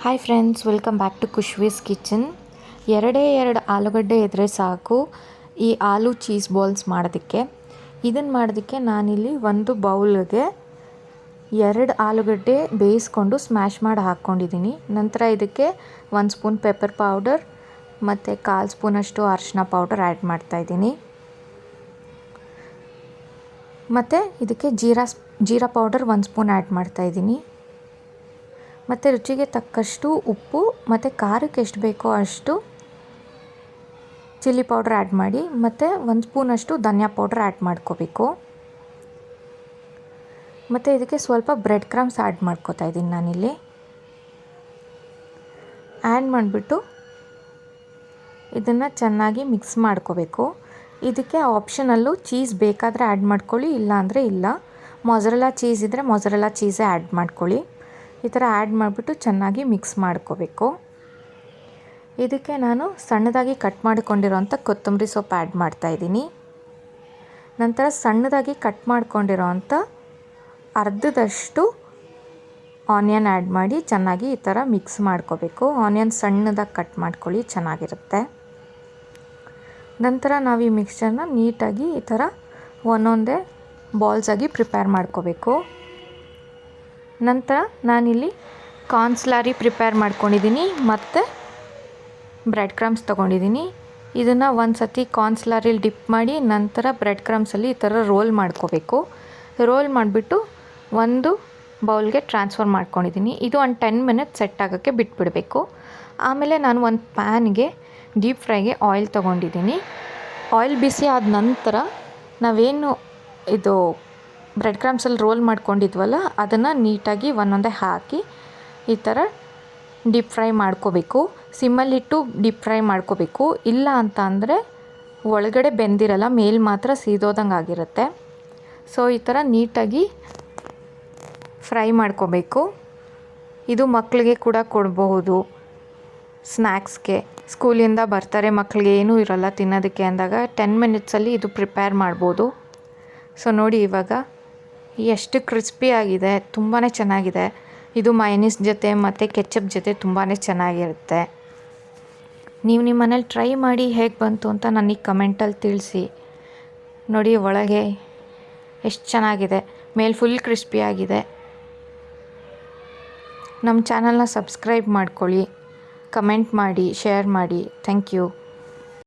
Hi friends, welcome back to Khushvi's kitchen. ಎರಡೇ ಆಲೂಗಡ್ಡೆ ಇದ್ದರೆ ಸಾಕು ಈ ಆಲೂ ಚೀಸ್ ಬಾಲ್ಸ್ ಮಾಡೋದಕ್ಕೆ. ಇದನ್ನು ಮಾಡೋದಕ್ಕೆ ನಾನಿಲ್ಲಿ ಒಂದು ಬೌಲ್ಗೆ 2 ಆಲೂಗಡ್ಡೆ ಬೇಯಿಸ್ಕೊಂಡು ಸ್ಮ್ಯಾಶ್ ಮಾಡಿ ಹಾಕ್ಕೊಂಡಿದ್ದೀನಿ. ನಂತರ ಇದಕ್ಕೆ 1 ಸ್ಪೂನ್ ಪೆಪ್ಪರ್ ಪೌಡರ್ ಮತ್ತು 1/4 ಸ್ಪೂನಷ್ಟು ಅರಿಶಿನ ಪೌಡರ್ ಆ್ಯಡ್ ಮಾಡ್ತಾಯಿದ್ದೀನಿ. ಮತ್ತು ಇದಕ್ಕೆ ಜೀರಾ ಪೌಡರ್ 1 ಸ್ಪೂನ್ ಆ್ಯಡ್ ಮಾಡ್ತಾಯಿದ್ದೀನಿ. ಮತ್ತು ರುಚಿಗೆ ತಕ್ಕಷ್ಟು ಉಪ್ಪು ಮತ್ತು ಖಾರಕ್ಕೆ ಎಷ್ಟು ಬೇಕೋ ಅಷ್ಟು ಚಿಲ್ಲಿ ಪೌಡ್ರ್ ಆ್ಯಡ್ ಮಾಡಿ. ಮತ್ತು 1 ಸ್ಪೂನಷ್ಟು ಧನಿಯಾ ಪೌಡ್ರ್ ಆ್ಯಡ್ ಮಾಡ್ಕೋಬೇಕು. ಮತ್ತು ಇದಕ್ಕೆ ಸ್ವಲ್ಪ ಬ್ರೆಡ್ ಕ್ರಮ್ಸ್ ಆ್ಯಡ್ ಮಾಡ್ಕೋತಾ ಇದ್ದೀನಿ ನಾನಿಲ್ಲಿ. ಆ್ಯಡ್ ಮಾಡಿಬಿಟ್ಟು ಇದನ್ನು ಚೆನ್ನಾಗಿ ಮಿಕ್ಸ್ ಮಾಡ್ಕೋಬೇಕು. ಇದಕ್ಕೆ ಆಪ್ಷನಲ್ಲು ಚೀಸ್ ಬೇಕಾದರೆ ಆ್ಯಡ್ ಮಾಡ್ಕೊಳ್ಳಿ, ಇಲ್ಲ ಅಂದರೆ ಇಲ್ಲ. ಮೊಸರೆಲ್ಲಾ ಚೀಸ್ ಇದ್ದರೆ ಮೊಸರೆಲ್ಲಾ ಚೀಸೇ ಆ್ಯಡ್ ಮಾಡ್ಕೊಳ್ಳಿ. ಈ ಥರ ಆ್ಯಡ್ ಮಾಡಿಬಿಟ್ಟು ಚೆನ್ನಾಗಿ ಮಿಕ್ಸ್ ಮಾಡ್ಕೋಬೇಕು. ಇದಕ್ಕೆ ನಾನು ಸಣ್ಣದಾಗಿ ಕಟ್ ಮಾಡಿಕೊಂಡಿರೋಂಥ ಕೊತ್ತಂಬರಿ ಸೊಪ್ಪು ಆ್ಯಡ್ ಮಾಡ್ತಾಯಿದ್ದೀನಿ. ನಂತರ ಸಣ್ಣದಾಗಿ ಕಟ್ ಮಾಡ್ಕೊಂಡಿರೋಂಥ ಅರ್ಧದಷ್ಟು ಆನಿಯನ್ ಆ್ಯಡ್ ಮಾಡಿ ಚೆನ್ನಾಗಿ ಈ ಥರ ಮಿಕ್ಸ್ ಮಾಡ್ಕೋಬೇಕು. ಆನಿಯನ್ ಸಣ್ಣದಾಗಿ ಕಟ್ ಮಾಡ್ಕೊಳ್ಳಿ, ಚೆನ್ನಾಗಿರುತ್ತೆ. ನಂತರ ನಾವು ಈ ಮಿಕ್ಸ್ಚರ್ನ ನೀಟಾಗಿ ಈ ಥರ ಒಂದೊಂದೇ ಬಾಲ್ಸಾಗಿ ಪ್ರಿಪೇರ್ ಮಾಡ್ಕೋಬೇಕು. ನಂತರ ನಾನಿಲ್ಲಿ ಕಾರ್ನ್ಸ್ಲಾರಿ ಪ್ರಿಪೇರ್ ಮಾಡ್ಕೊಂಡಿದ್ದೀನಿ ಮತ್ತು ಬ್ರೆಡ್ ಕ್ರಮ್ಸ್ ತೊಗೊಂಡಿದ್ದೀನಿ. ಇದನ್ನು ಒಂದು ಸತಿ ಕಾರ್ನ್ಸ್ಲಾರಿಲಿ ಡಿಪ್ ಮಾಡಿ ನಂತರ ಬ್ರೆಡ್ ಕ್ರಮ್ಸಲ್ಲಿ ಈ ಥರ ರೋಲ್ ಮಾಡ್ಕೋಬೇಕು. ರೋಲ್ ಮಾಡಿಬಿಟ್ಟು ಒಂದು ಬೌಲ್ಗೆ ಟ್ರಾನ್ಸ್ಫರ್ ಮಾಡ್ಕೊಂಡಿದ್ದೀನಿ. ಇದು ಒಂದು 10 ಮಿನಿಟ್ಸ್ ಸೆಟ್ ಆಗೋಕ್ಕೆ ಬಿಟ್ಬಿಡಬೇಕು. ಆಮೇಲೆ ನಾನು ಒಂದು ಪ್ಯಾನ್ಗೆ ಡೀಪ್ ಫ್ರೈಗೆ ಆಯಿಲ್ ತೊಗೊಂಡಿದ್ದೀನಿ. ಆಯಿಲ್ ಬಿಸಿ ಆದ ನಂತರ ನಾವೇನು ಇದು ಬ್ರೆಡ್ ಕ್ರಮ್ಸಲ್ಲಿ ರೋಲ್ ಮಾಡ್ಕೊಂಡಿದ್ವಲ್ಲ ಅದನ್ನು ನೀಟಾಗಿ ಒಂದೊಂದೇ ಹಾಕಿ ಈ ಥರ ಡೀಪ್ ಫ್ರೈ ಮಾಡ್ಕೋಬೇಕು. ಸಿಮ್ಮಲ್ಲಿಟ್ಟು ಡೀಪ್ ಫ್ರೈ ಮಾಡ್ಕೋಬೇಕು. ಇಲ್ಲ ಅಂತ ಅಂದರೆ ಒಳಗಡೆ ಬೆಂದಿರಲ್ಲ, ಮೇಲೆ ಮಾತ್ರ ಸೀದೋದಂಗೆ ಆಗಿರುತ್ತೆ. ಸೊ ಈ ಥರ ನೀಟಾಗಿ ಫ್ರೈ ಮಾಡ್ಕೋಬೇಕು. ಇದು ಮಕ್ಕಳಿಗೆ ಕೂಡ ಕೊಡಬಹುದು, ಸ್ನ್ಯಾಕ್ಸ್ಗೆ. ಸ್ಕೂಲಿಂದ ಬರ್ತಾರೆ, ಮಕ್ಕಳಿಗೆ ಏನೂ ಇರೋಲ್ಲ ತಿನ್ನೋದಕ್ಕೆ ಅಂದಾಗ 10 ಮಿನಿಟ್ಸಲ್ಲಿ ಇದು ಪ್ರಿಪೇರ್ ಮಾಡ್ಬೋದು. ಸೊ ನೋಡಿ ಇವಾಗ ಎಷ್ಟು ಕ್ರಿಸ್ಪಿಯಾಗಿದೆ, ತುಂಬಾ ಚೆನ್ನಾಗಿದೆ. ಇದು ಮಯೋನೀಸ್ ಜೊತೆ ಮತ್ತು ಕೆಚಪ್ ಜೊತೆ ತುಂಬಾ ಚೆನ್ನಾಗಿರುತ್ತೆ. ನೀವು ನಿಮ್ಮ ಮನೇಲಿ ಟ್ರೈ ಮಾಡಿ ಹೇಗೆ ಬಂತು ಅಂತ ನನಗೆ ಕಮೆಂಟಲ್ಲಿ ತಿಳಿಸಿ. ನೋಡಿ ಒಳಗೆ ಎಷ್ಟು ಚೆನ್ನಾಗಿದೆ, ಮೇಲೆ ಫುಲ್ ಕ್ರಿಸ್ಪಿಯಾಗಿದೆ. ನಮ್ಮ ಚಾನಲ್ನ ಸಬ್ಸ್ಕ್ರೈಬ್ ಮಾಡ್ಕೊಳ್ಳಿ, ಕಮೆಂಟ್ ಮಾಡಿ, ಶೇರ್ ಮಾಡಿ. Thank you.